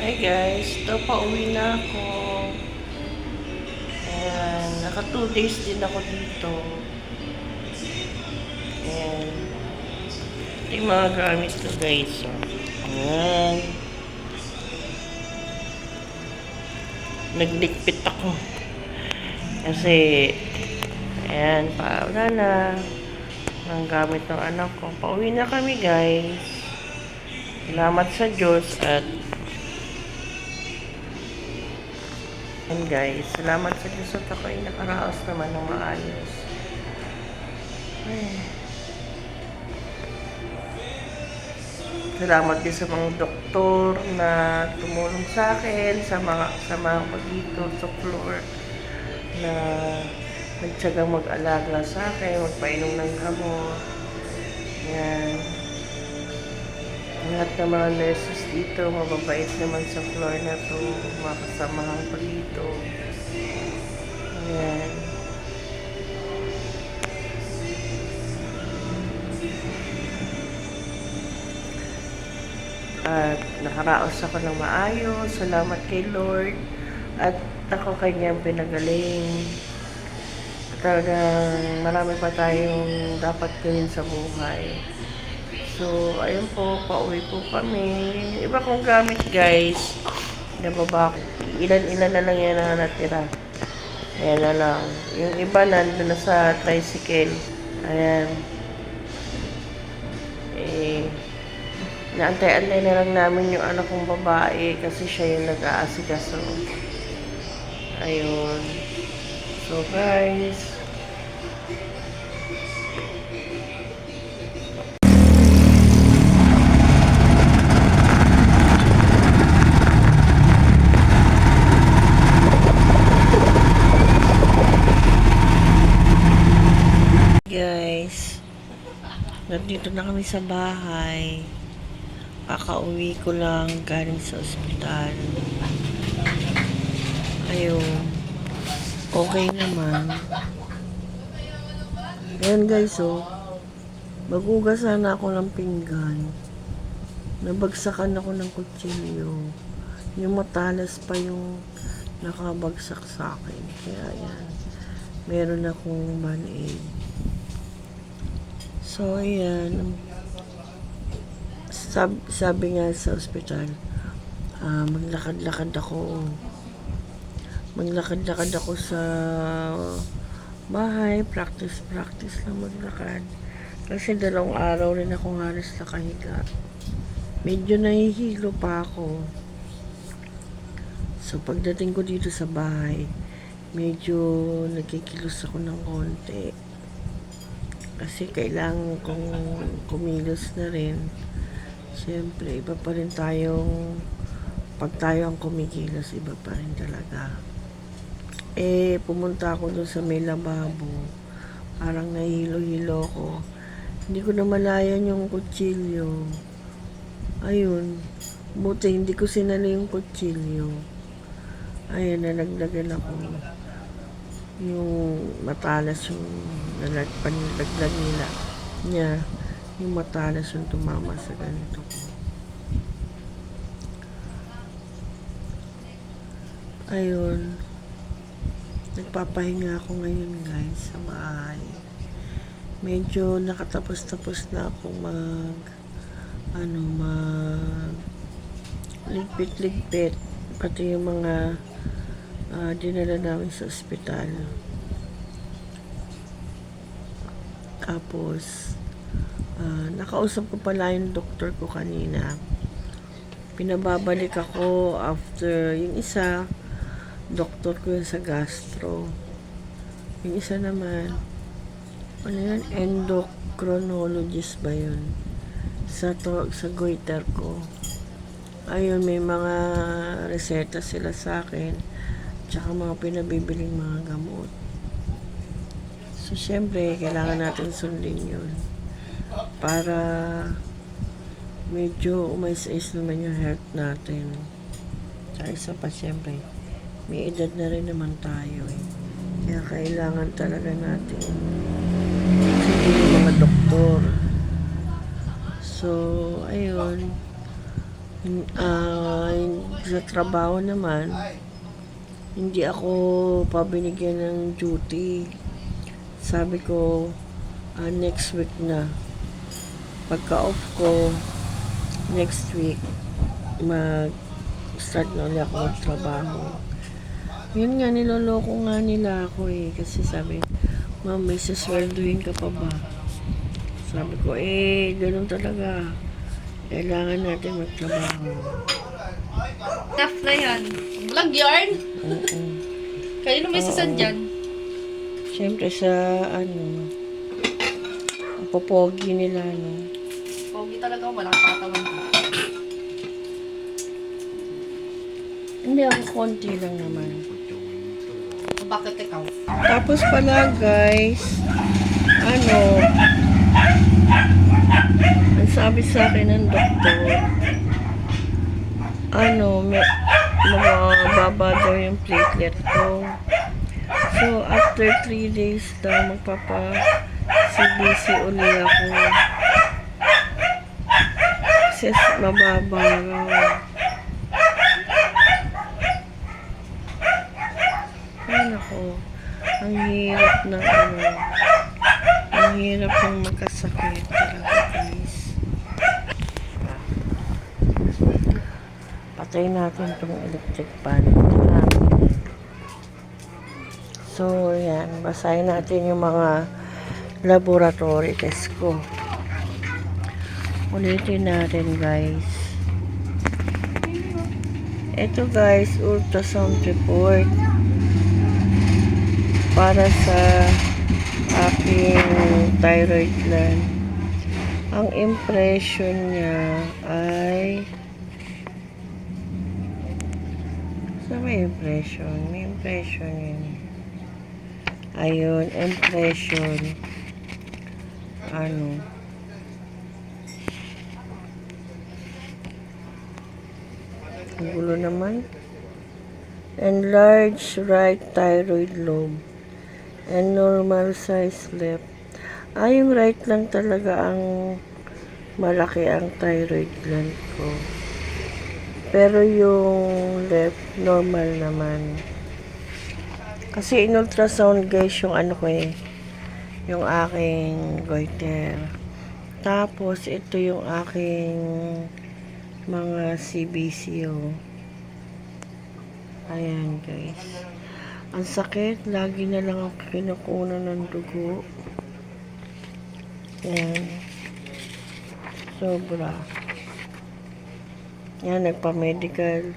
Hi guys, ito pauwi na ako. Ayan, naka 2 days din ako dito. Ayan, ito yung mga gamit ko guys. Ayan, nagligpit ako. Kasi, ayan, wala na. Ang gamit ng anak ko. Pauwi na kami guys. Salamat sa Diyos at ayan guys, salamat sa Diyos at ako ay nakaraos naman ng maayos. Ay. Salamat din sa mga doktor na tumulong sa akin, sa mga dito sa floor na nagtsagang mag-alaga sa akin, magpainom ng gamot. Yan. Lahat ng mga nurses dito, mababait naman sa floor na to, mga kasamahan ko dito. Ayan. At nakaraos ako ng maayos. Salamat kay Lord. At ako kanyang pinagaling. Talagang marami pa tayong dapat gawin sa buhay. So, ayun po, pauwi po kami. Iba kong gamit, guys. Nababa ko. Ilan-ilan na lang yan na natira. Ayan na lang. Yung iba nandun na sa tricycle. Ayan. Naantay-antay na lang namin yung anak kong babae kasi siya yung nag-aasikaso. Ayun. So, guys. Guys. Nandito na kami sa bahay. Kakauwi ko lang galing sa ospital. Ayun. Okay naman. Ayan guys, oh. Magugas sana ako ng pinggan. Nabagsakan ako ng kutsilyo. Yung matalas pa yung nakabagsak sa akin. Kaya yan. Meron akong band-aid. So, ayan. Sabi nga sa ospital, maglakad-lakad ako sa bahay, practice lang maglakad. Kasi 2 araw rin akong halos nakahiga. Medyo nahihilo pa ako. So, pagdating ko dito sa bahay, medyo nagkikilos ako ng konti. Kasi kailangan kong kumilos na rin. Siyempre, iba pa rin tayong, pag tayo ang kumikilos, iba pa rin talaga. Pumunta ako doon sa may lababo. Parang nahilo-hilo ko. Hindi ko na malayan yung kutsilyo. Ayun. Buti hindi ko sinala yung kutsilyo. Ayun, nalaglagan ako. Yung matalas yung nalaglag nila niya. Yung matalas yung tumama sa ganito ko. Ayun. Nagpapahinga ako ngayon guys sa bahay. Medyo nakatapos-tapos na akong ligpit-ligpit. Pati yung mga dinala namin sa ospital. Tapos, nakausap ko pala yung doktor ko kanina. Pinababalik ako after yung isa, doktor ko yun sa gastro. Yung isa naman, ano yun? Endocrinologist ba yun? Sa goiter ko. Ayun, may mga reseta sila sa akin. Tsaka mga pinabibiling mga gamot. So, syempre, kailangan natin sundin yun. Para medyo umais-ais naman yung health natin. Tsaka isa pa, syempre, may edad na rin naman tayo eh. Kaya kailangan talaga natin sundin yung mga doktor. So, ayun. Sa trabaho naman, hindi ako pabinigyan ng duty. Sabi ko, next week na. Pagka-off ko, next week, mag-start na ulit ako magtrabaho. Yun nga, niloloko nga nila ako eh. Kasi sabi, ma'am, may sasweldohin ka pa ba? Sabi ko, ganun talaga. Kailangan natin magtrabaho. Enough na yan. Vlog yarn? Oo. Kanino may sasadyan? Siyempre sa, ang popogi nila, no? Pogi talaga ako, walang katawan ko. Hindi ako, konti lang naman. Bakit ikaw? Tapos pala, guys, ang sabi sa akin ng doktor, may mababa daw yung platelet ko. So, after 3 days daw, magpapa-CBC uli ako. Kasi mababa raw. Ay, nako. Ang hirap ng ang hirap ng magkasakit talaga, guys. Patay natin itong electric pan. So, yan. Basahin natin yung mga laboratory test ko. Ulitin natin, guys. Ito, guys, ultrasound report para sa aking thyroid gland. Ang impression niya ay may impression. May impression yun. Ayun, impression. Ang gulo naman. Enlarged right thyroid lobe and normal size left. Yung right lang talaga ang malaki ang thyroid gland ko. Pero yung left, normal naman. Kasi in-ultrasound, guys, yung yung aking goiter. Tapos, ito yung aking mga CBC, Ayan, guys. Ang sakit, lagi na lang ako kinukunan ng dugo. Ayan. Sobra. Yan, nagpa-medical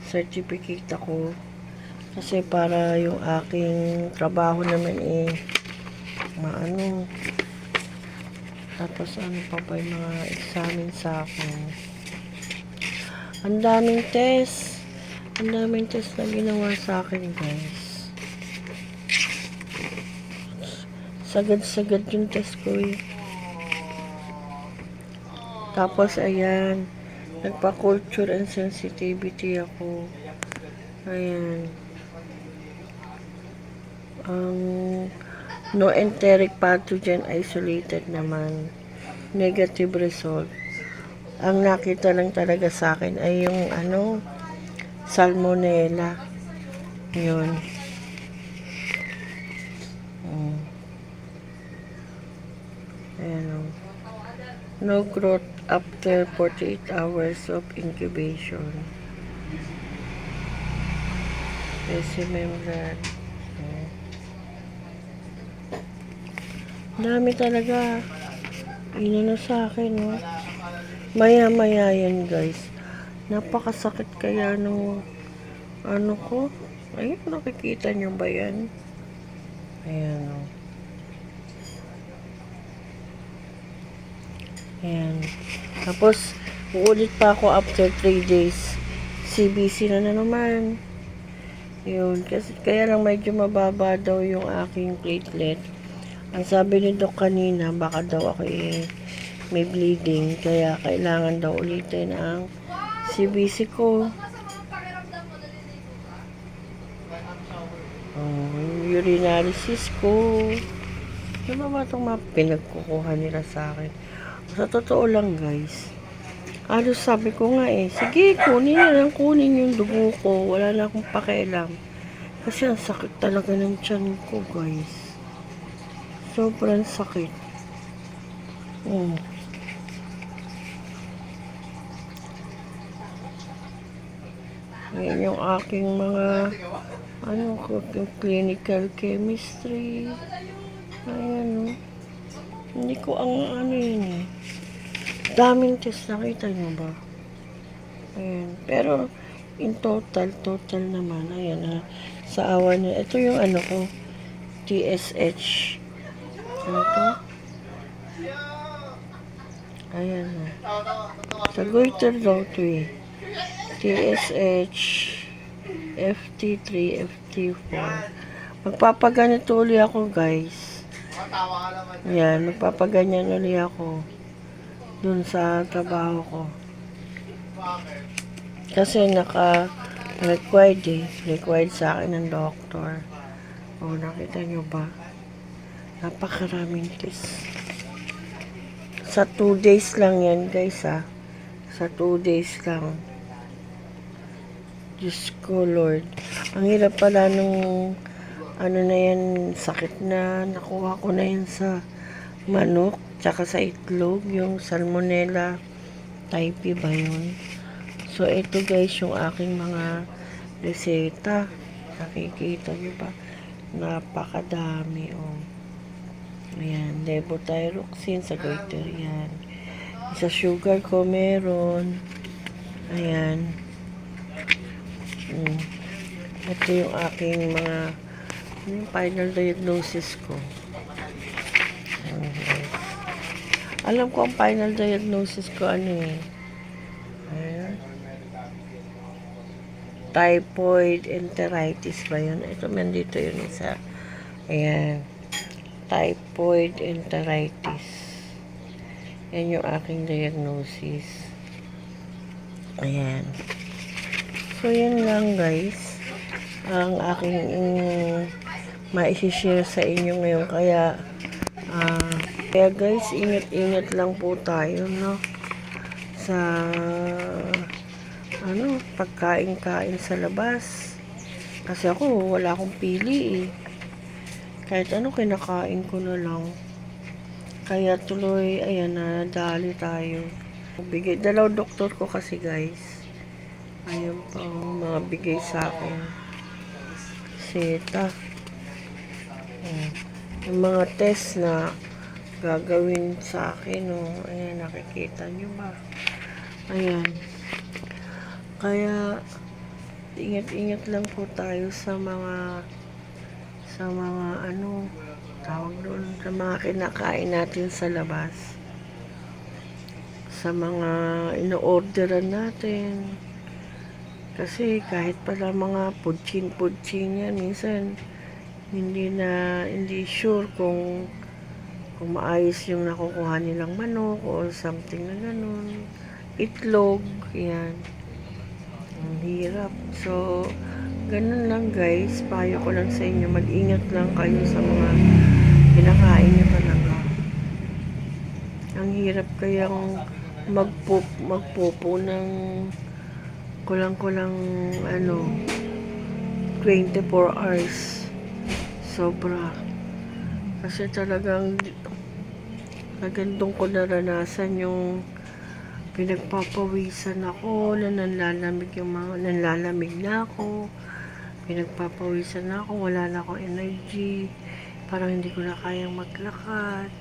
certificate ako. Kasi para yung aking trabaho naman Tapos pa ba yung mga examine sa akin. Ang daming test. Ang daming test na ginawa sa akin, guys. Sagad-sagad yung test ko eh. Tapos, ayan. Nagpa-culture and sensitivity ako. Ayan. No enteric pathogen isolated naman. Negative result. Ang nakita lang talaga sa akin ay yung salmonella. Yun. Ayan. No growth after 48 hours of incubation. Specimen blood. Dami talaga. Inano sa akin, no? Maya-maya yan, guys. Napakasakit kaya nung ko. Ayun, nakikita nyo ba yan? Ayan, no? Ayan. Tapos, uulit pa ako after 3 days. CBC na naman. Yun. Kasi, kaya lang medyo mababa daw yung aking platelet. Ang sabi ni Doc kanina, baka daw ako may bleeding. Kaya kailangan daw ulitin ang CBC ko. Urinary cyst ko. Ano ba itong mga pinagkukuha nila sa akin? Sa totoo lang, guys, Ano sabi ko nga eh, sige, kunin na lang, kunin yung dugo ko. Wala na akong pakialam. Kasi ang sakit talaga ng tiyan ko, guys. Sobrang sakit. Mm. Ngayon yung aking mga, clinical chemistry. Ayan, oh. Hindi ko ang ano yun eh. Daming test, nakita nyo ba? Ayan. Pero, in total naman, ayan ha. Sa awa niya, ito yung ano ko, TSH. Ano to? Ayan ha. Sa goiter daw to eh. TSH, FT3, FT4. Magpapaganito uli ako, guys. Ayan, magpapaganyan uli ako. Dun sa trabaho ko. Kasi naka-required eh. Required sa akin ng doktor. O, nakita nyo ba? Napakaraming test. Sa 2 days lang yan, guys, ha. Sa 2 days lang. Diyos ko, Lord. Ang hirap pala nung, ano na yan, sakit na. Nakuha ko na yan sa manok, tsaka sa itlog, yung salmonella typhi ba yun? So, ito guys, yung aking mga reseta. Nakikita nyo ba? Napakadami, oh. Ayan, levothyroxine sa goiter yan. Sa sugar ko meron. Ayan. Ito yung aking mga yung final diagnosis ko. Ayan, guys. Alam ko ang final diagnosis ko ano eh. Ayan. Typhoid enteritis ba yun? Ito, nandito yun isa. Ayan. Typhoid enteritis. Yan yung aking diagnosis. Ayan. So, yan lang guys. Ang aking ma-share sa inyo ngayon. Kaya guys, ingat-ingat lang po tayo, no? Sa pagkain-kain sa labas. Kasi ako, wala akong pili eh. Kahit ano, kinakain ko na lang. Kaya tuloy, ayan na, dali tayo. Dalaw doktor ko kasi guys. Ayun pa, mga bigay sa akin. Seta. Yung mga test na gagawin sa akin, oh. Ayan, nakikita nyo ba? Ayan. Kaya, ingat-ingat lang po tayo sa mga tawag doon, sa mga kinakain natin sa labas. Sa mga ino-orderan natin. Kasi kahit pala mga pudchin yan, minsan hindi sure kung maayos yung nakukuha nilang manok or something na ganun. Itlog, yan. Ang hirap. So, ganun lang guys. Payo ko lang sa inyo. Mag-ingat lang kayo sa mga pinakain nyo talaga. Ang hirap kayang magpupo ng kulang-kulang 24 hours. Sobra. Kasi talagang doon ko naranasan yung pinagpapawisan ako, nanlalamig na ako, pinagpapawisan na ako, wala na akong energy, parang hindi ko na kayang maglakad.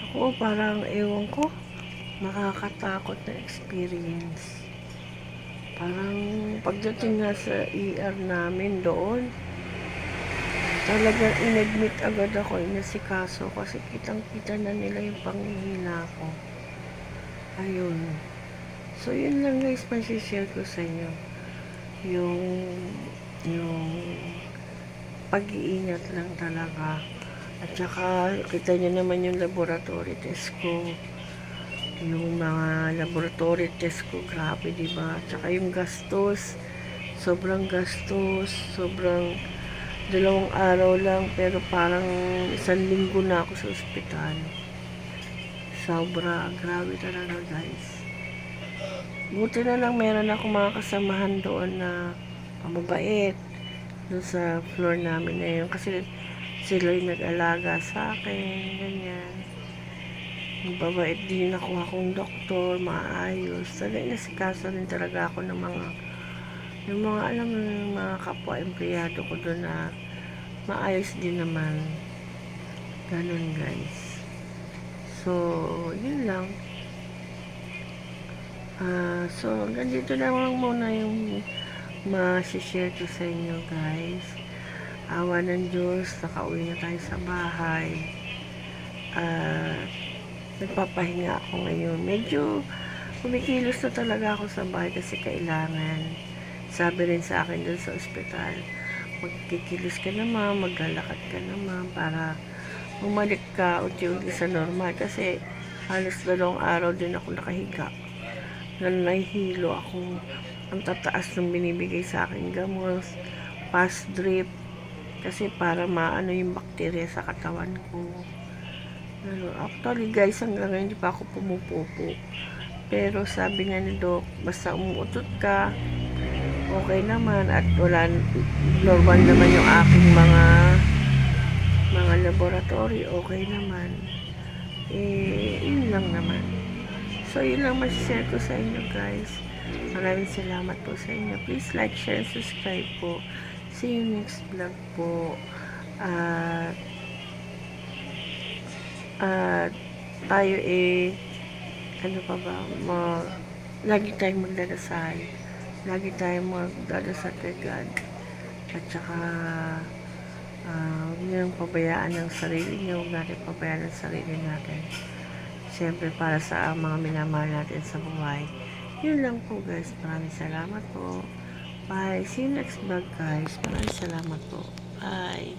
Ako, parang, ewan ko, nakakatakot na experience. Parang, pagdating nga sa ER namin doon, talagang in-admit agad ako, inasikaso, kasi kitang-kita na nila yung panghihina ko. Ayun. So, yun lang guys, masishare ko sa inyo. Yung pag-iingat lang talaga. At saka, kita nyo naman yung laboratory test ko. Yung mga laboratory test ko, grabe, diba? At saka yung gastos, sobrang 2 araw lang, pero parang 1 linggo na ako sa ospital. Sobra, grabe talaga guys. Buti na lang meron ako mga kasamahan doon na mabait doon sa floor namin na yun. Kasi sila yung nag-alaga sa akin, ganyan. Mababait din ako akong doktor, maayos. Talaga inasikaso rin talaga ako ng mga alam mo, yung mga kapwa empleyado ko doon na maayos din naman. Ganun guys. So, yun lang. So, hanggang dito na lang muna yung ma-share ko sa inyo guys. Awa ng Diyos, nakauwi na tayo sa bahay. Nagpapahinga ako ngayon. Medyo kumikilos na talaga ako sa bahay kasi kailangan. Sabi rin sa akin dun sa ospital, magkikilos ka naman, maglalakad ka naman para bumalik ka unti-unti sa normal. Kasi halos 2 araw din ako nakahiga. Nahihilo ako. Ang tataas ng binibigay sa akin gamot, fast drip, kasi para maano yung bakterya sa katawan ko. Actually guys, hanggang ngayon hindi pa ako pumupupo. Pero sabi nga ni Doc, basta umuutot ka, okay naman at wala, normal naman yung aking mga laboratory, okay naman. Yun lang naman. So, yun lang share ko sa inyo guys. Maraming salamat po sa inyo. Please like, share, and subscribe po. See you next vlog po. Tayo ano pa ba, lagi tayong magdadasal. Lagi tayong magdadasal kay God. At saka, huwag niyong pabayaan ng sarili niyo. Huwag natin pabayaan ng sarili natin. Siyempre, para sa mga minamahal natin sa buhay. Yun lang po guys. Maraming salamat po. Bye. See you next vlog guys. Maraming salamat po. Bye.